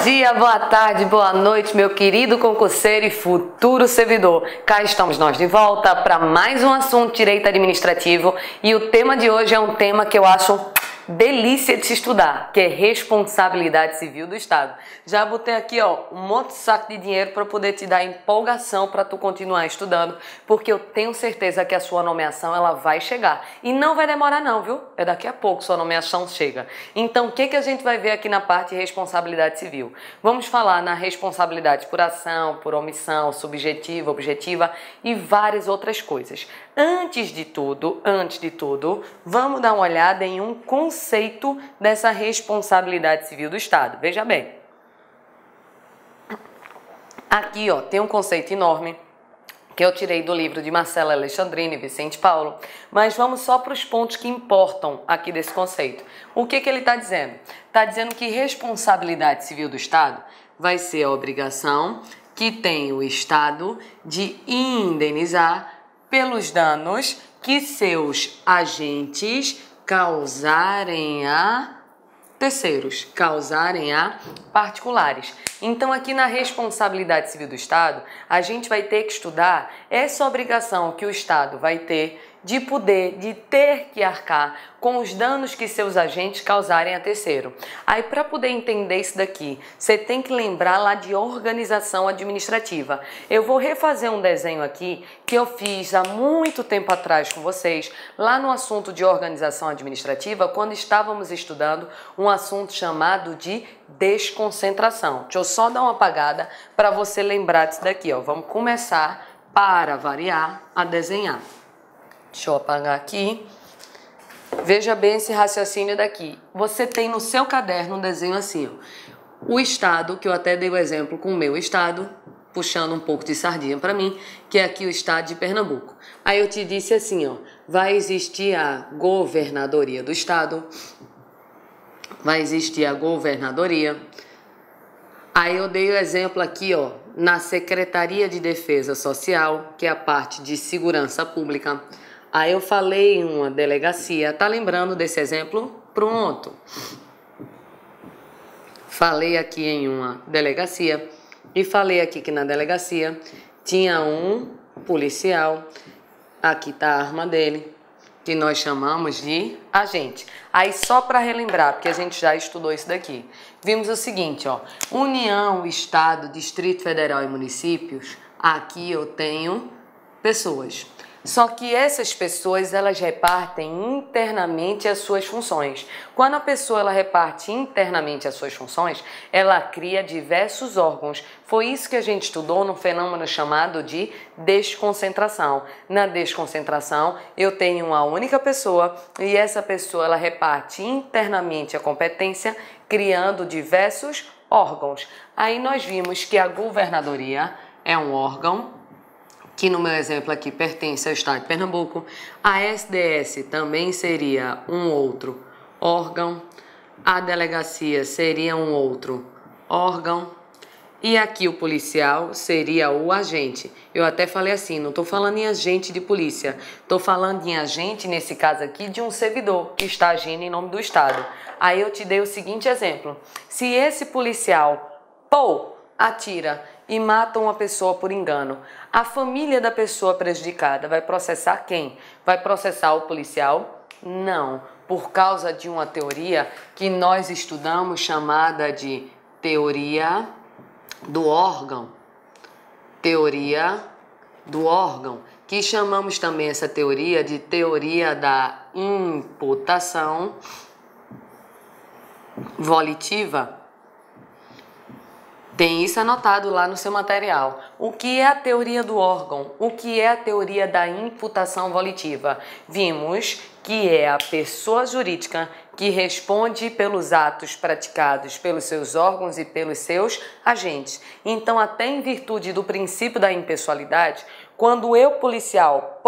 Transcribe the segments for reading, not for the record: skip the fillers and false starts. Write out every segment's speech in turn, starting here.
dia, boa tarde, boa noite, meu querido concurseiro e futuro servidor. Cá estamos nós de volta para mais um assunto direito administrativo e o tema de hoje é um tema que eu acho delícia de se estudar, que é responsabilidade civil do Estado. Já botei aqui, ó, um monte de saco de dinheiro para poder te dar empolgação para tu continuar estudando, porque eu tenho certeza que a sua nomeação ela vai chegar e não vai demorar não, viu? É daqui a pouco sua nomeação chega. Então, o que a gente vai ver aqui na parte de responsabilidade civil? Vamos falar na responsabilidade por ação, por omissão, subjetiva, objetiva e várias outras coisas. Antes de tudo, vamos dar uma olhada em um conceito dessa responsabilidade civil do Estado. Veja bem. Aqui, ó, tem um conceito enorme que eu tirei do livro de Marcela Alexandrini e Vicente Paulo, mas vamos só para os pontos que importam aqui desse conceito. O que ele está dizendo? Está dizendo que responsabilidade civil do Estado vai ser a obrigação que tem o Estado de indenizar pelos danos que seus agentes causarem a terceiros, causarem a particulares. Então, aqui na responsabilidade civil do Estado, a gente vai ter que estudar essa obrigação que o Estado vai ter de ter que arcar com os danos que seus agentes causarem a terceiro. Aí, para poder entender isso daqui, você tem que lembrar lá de organização administrativa. Eu vou refazer um desenho aqui que eu fiz há muito tempo atrás com vocês, lá no assunto de organização administrativa, quando estávamos estudando um assunto chamado de desconcentração. Deixa eu só dar uma apagada para você lembrar disso daqui, ó. Vamos começar, para variar, a desenhar. Deixa eu apagar aqui. Veja bem esse raciocínio daqui. Você tem no seu caderno um desenho assim, ó. O Estado, que eu até dei o exemplo com o meu Estado, puxando um pouco de sardinha para mim, que é aqui o Estado de Pernambuco. Aí eu te disse assim, ó, vai existir a governadoria do Estado, vai existir a governadoria. Aí eu dei o exemplo aqui, ó, na Secretaria de Defesa Social, que é a parte de segurança pública. Aí eu falei em uma delegacia. Tá lembrando desse exemplo? Pronto. Falei aqui em uma delegacia e falei aqui que na delegacia tinha um policial. Aqui tá a arma dele, que nós chamamos de agente. Aí só para relembrar, porque a gente já estudou isso daqui. Vimos o seguinte, ó, União, Estado, Distrito Federal e municípios. Aqui eu tenho pessoas. Só que essas pessoas, elas repartem internamente as suas funções. Quando a pessoa ela reparte internamente as suas funções, ela cria diversos órgãos. Foi isso que a gente estudou no fenômeno chamado de desconcentração. Na desconcentração, eu tenho uma única pessoa e essa pessoa ela reparte internamente a competência, criando diversos órgãos. Aí nós vimos que a governadoria é um órgão que no meu exemplo aqui pertence ao Estado de Pernambuco. A SDS também seria um outro órgão. A delegacia seria um outro órgão. E aqui o policial seria o agente. Eu até falei assim, não estou falando em agente de polícia. Estou falando em agente, nesse caso aqui, de um servidor que está agindo em nome do Estado. Aí eu te dei o seguinte exemplo. Se esse policial, atira e mata uma pessoa por engano, a família da pessoa prejudicada vai processar quem? Vai processar o policial? Não, por causa de uma teoria que nós estudamos chamada de teoria do órgão. Teoria do órgão, que chamamos também essa teoria de teoria da imputação volitiva. Tem isso anotado lá no seu material. O que é a teoria do órgão? O que é a teoria da imputação volitiva? Vimos que é a pessoa jurídica que responde pelos atos praticados pelos seus órgãos e pelos seus agentes. Então, até em virtude do princípio da impessoalidade, quando eu, policial,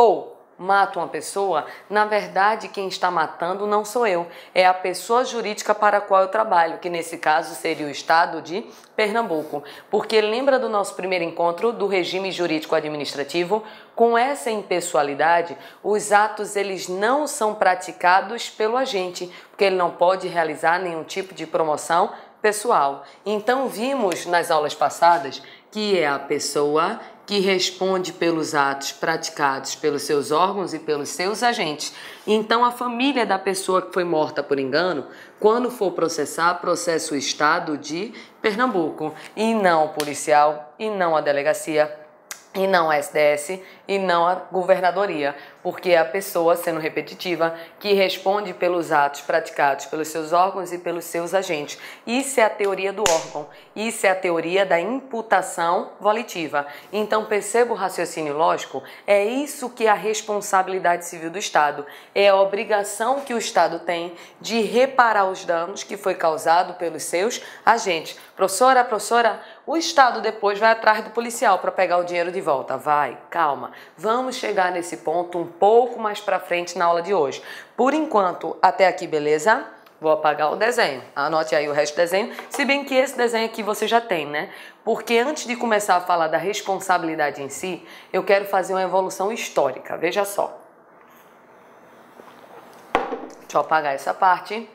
mato uma pessoa, na verdade quem está matando não sou eu, é a pessoa jurídica para a qual eu trabalho, que nesse caso seria o Estado de Pernambuco. Porque lembra do nosso primeiro encontro do regime jurídico administrativo? Com essa impessoalidade, os atos eles não são praticados pelo agente, porque ele não pode realizar nenhum tipo de promoção pessoal. Então, vimos nas aulas passadas que é a pessoa que responde pelos atos praticados pelos seus órgãos e pelos seus agentes. Então, a família da pessoa que foi morta por engano, quando for processar, processa o Estado de Pernambuco, e não o policial, e não a delegacia, e não a SDS, e não a governadoria, porque é a pessoa, sendo repetitiva, que responde pelos atos praticados pelos seus órgãos e pelos seus agentes. Isso é a teoria do órgão, isso é a teoria da imputação volitiva. Então, perceba o raciocínio lógico, é isso que é a responsabilidade civil do Estado, é a obrigação que o Estado tem de reparar os danos que foi causado pelos seus agentes. Professora, o Estado depois vai atrás do policial para pegar o dinheiro de volta. Vai, calma. Vamos chegar nesse ponto um pouco mais para frente na aula de hoje. Por enquanto, até aqui, beleza? Vou apagar o desenho. Anote aí o resto do desenho, se bem que esse desenho aqui você já tem, né? Porque antes de começar a falar da responsabilidade em si, eu quero fazer uma evolução histórica. Veja só. Deixa eu apagar essa parte.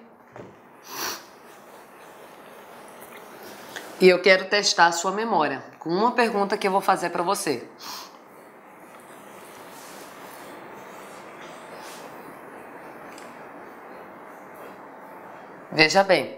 E eu quero testar a sua memória com uma pergunta que eu vou fazer para você. Veja bem,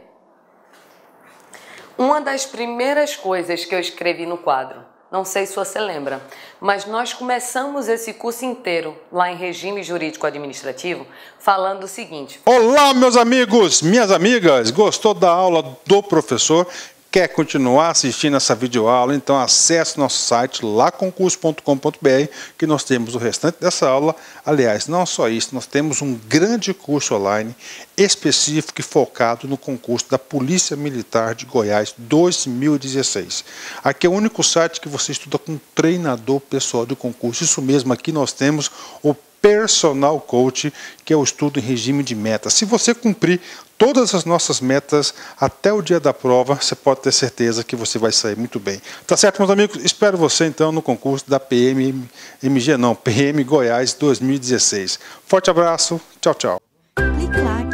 uma das primeiras coisas que eu escrevi no quadro, não sei se você lembra, mas nós começamos esse curso inteiro lá em Regime Jurídico Administrativo falando o seguinte. Olá, meus amigos, minhas amigas, gostou da aula do professor? Quer continuar assistindo essa videoaula? Então acesse nosso site laconcurso.com.br que nós temos o restante dessa aula. Aliás, não só isso, nós temos um grande curso online específico e focado no concurso da Polícia Militar de Goiás 2016. Aqui é o único site que você estuda com um treinador pessoal de concurso. Isso mesmo, aqui nós temos o Personal Coach, que é o estudo em regime de metas. Se você cumprir todas as nossas metas até o dia da prova, você pode ter certeza que você vai sair muito bem. Tá certo, meus amigos? Espero você então no concurso da PM Goiás 2016. Forte abraço, tchau, tchau. Clique lá